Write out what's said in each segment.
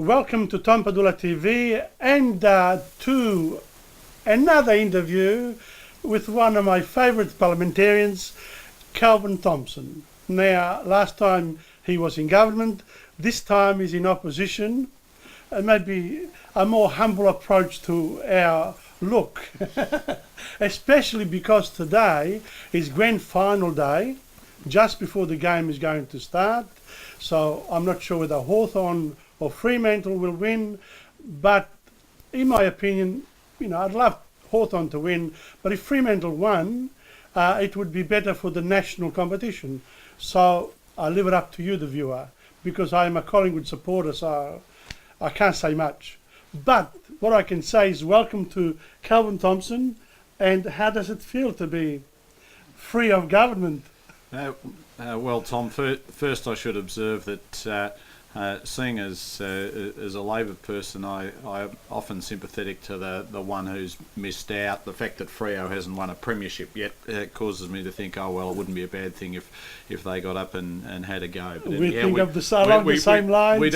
welcome to TomPadulaTV and to another interview with one of my favourite parliamentarians, Calvin Thomson. Now, last time he was in government, this time he's in opposition, and maybe a more humble approach to our look, especially because today is grand final day, just before the game is going to start. So I'm not sure whether Hawthorn or Fremantle will win, but in my opinion, I'd love Hawthorn to win, but if Fremantle won, it would be better for the national competition. So I leave it up to you, the viewer, because I'm a Collingwood supporter, so I can't say much. But what I can say is welcome to Calvin Thomson, and how does it feel to be free of government? Well, Tom, first I should observe that seeing as a Labor person, I'm often sympathetic to the one who's missed out. The fact that Freo hasn't won a premiership yet causes me to think, oh well, it wouldn't be a bad thing if they got up and had a go. But we think of the same lines. We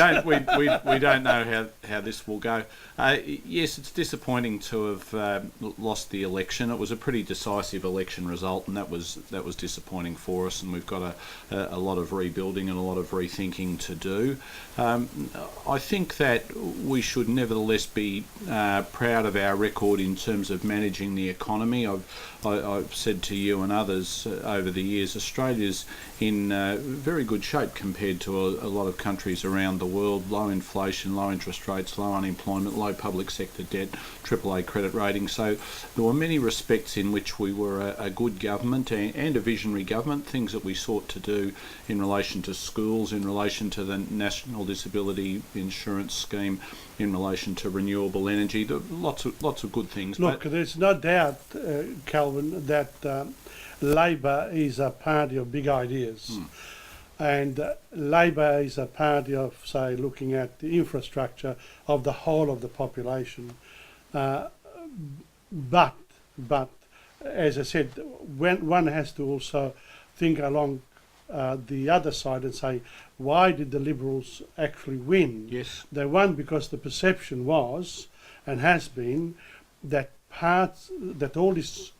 don't know how this will go. Yes, it's disappointing to have lost the election. It was a pretty decisive election result, and that was disappointing for us. And we've got a lot of rebuilding and a lot of rethinking to do. I think that we should nevertheless be proud of our record in terms of managing the economy. I've said to you and others over the years, Australia's in very good shape compared to a lot of countries around the world. Low inflation, low interest rates, low unemployment, low public sector debt, AAA credit rating. So there were many respects in which we were a good government and a visionary government, things that we sought to do in relation to schools, in relation to the National Disability Insurance Scheme, in relation to renewable energy. Lots of good things. Look, there's no doubt, Calvin, that Labor is a party of big ideas. And Labor is a party of, say, looking at the infrastructure of the whole of the population. But as I said, when one has to also think along the other side and say, why did the Liberals actually win? Yes. They won because the perception was, and has been, that all these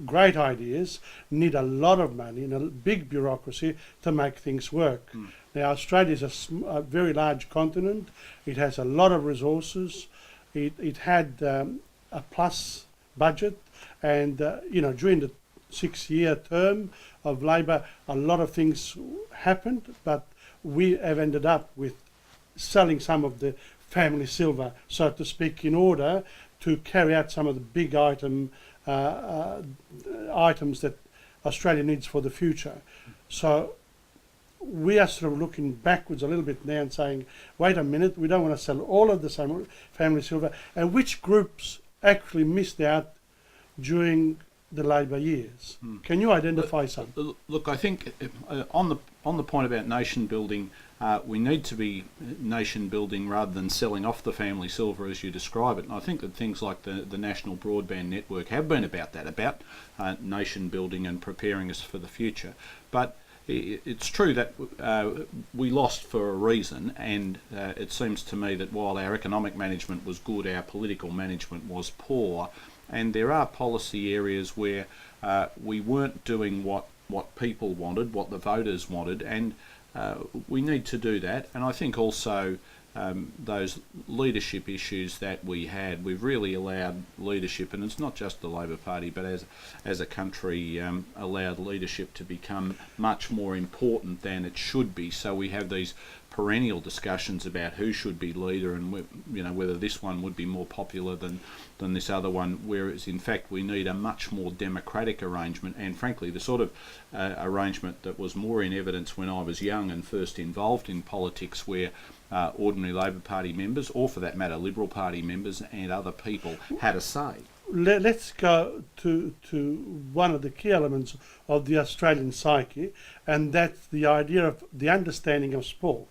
great ideas need a lot of money and a big bureaucracy to make things work. Now, Australia is a very large continent. It has a lot of resources. It had a plus budget, and during the 6-year term of Labor, a lot of things happened, but we have ended up with selling some of the family silver, so to speak, in order to carry out some of the big items that Australia needs for the future. So we are sort of looking backwards a little bit now and saying, wait a minute, we don't want to sell all of the same family silver. And which groups actually missed out during the Labor years? Can you identify some? Look, I think on the point about nation building, we need to be nation building rather than selling off the family silver as you describe it. And I think that things like the National Broadband Network have been about that, about nation building and preparing us for the future. But it's true that we lost for a reason, and it seems to me that while our economic management was good, our political management was poor. And there are policy areas where we weren't doing what people wanted, what the voters wanted, and we need to do that. And I think also those leadership issues that we had, we've really allowed leadership, and it's not just the Labor Party, but as a country, allowed leadership to become much more important than it should be. So we have these perennial discussions about who should be leader and whether this one would be more popular than this other one, whereas in fact we need a much more democratic arrangement, and frankly the sort of arrangement that was more in evidence when I was young and first involved in politics, where ordinary Labor Party members, or for that matter Liberal Party members and other people, had a say. Let's go to one of the key elements of the Australian psyche, and that's the idea of the understanding of sport.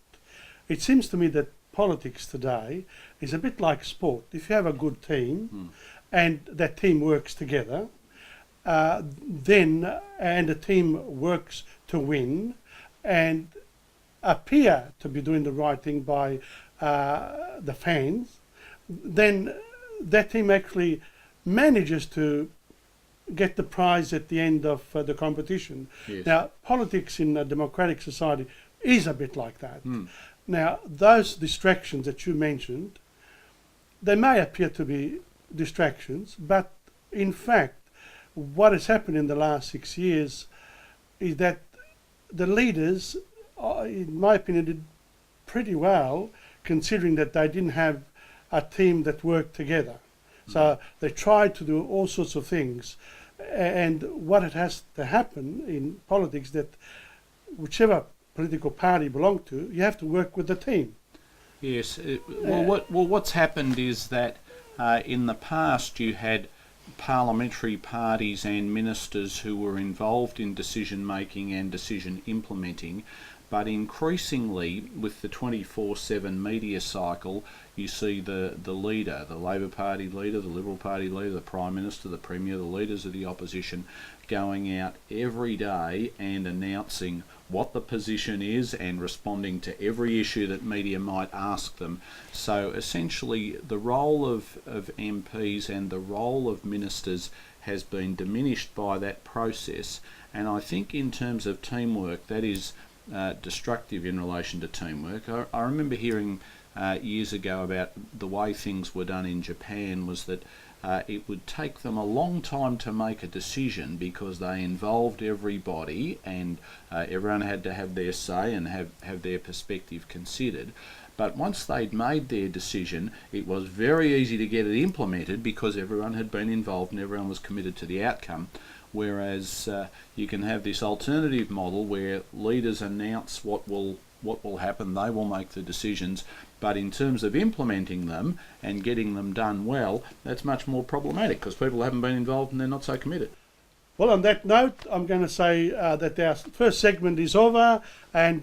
It seems to me that politics today is a bit like sport. If you have a good team and that team works together, and the team works to win and appear to be doing the right thing by the fans, then that team actually manages to get the prize at the end of the competition. Yes. Now, politics in a democratic society is a bit like that. Mm. Now, those distractions that you mentioned, they may appear to be distractions, but in fact, what has happened in the last 6 years is that the leaders, in my opinion, did pretty well, considering that they didn't have a team that worked together. So they tried to do all sorts of things. And what it has to happen in politics, that whichever political party you belong to, you have to work with the team. Yes. What's happened is that in the past you had parliamentary parties and ministers who were involved in decision making and decision implementing, but increasingly with the 24/7 media cycle, you see the leader, the Labor Party leader, the Liberal Party leader, the Prime Minister, the Premier, the leaders of the opposition going out every day and announcing what the position is and responding to every issue that media might ask them. So essentially the role of MPs and the role of ministers has been diminished by that process, and I think in terms of teamwork that is destructive in relation to teamwork. I remember hearing years ago about the way things were done in Japan was that it would take them a long time to make a decision because they involved everybody and everyone had to have their say and have their perspective considered. But once they'd made their decision, it was very easy to get it implemented because everyone had been involved and everyone was committed to the outcome. Whereas you can have this alternative model where leaders announce what will happen, they will make the decisions, but in terms of implementing them and getting them done well, that's much more problematic because people haven't been involved and they're not so committed. Well, on that note, I'm going to say that our first segment is over, and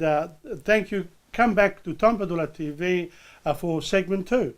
thank you. Come back to TomPadulaTV for segment 2.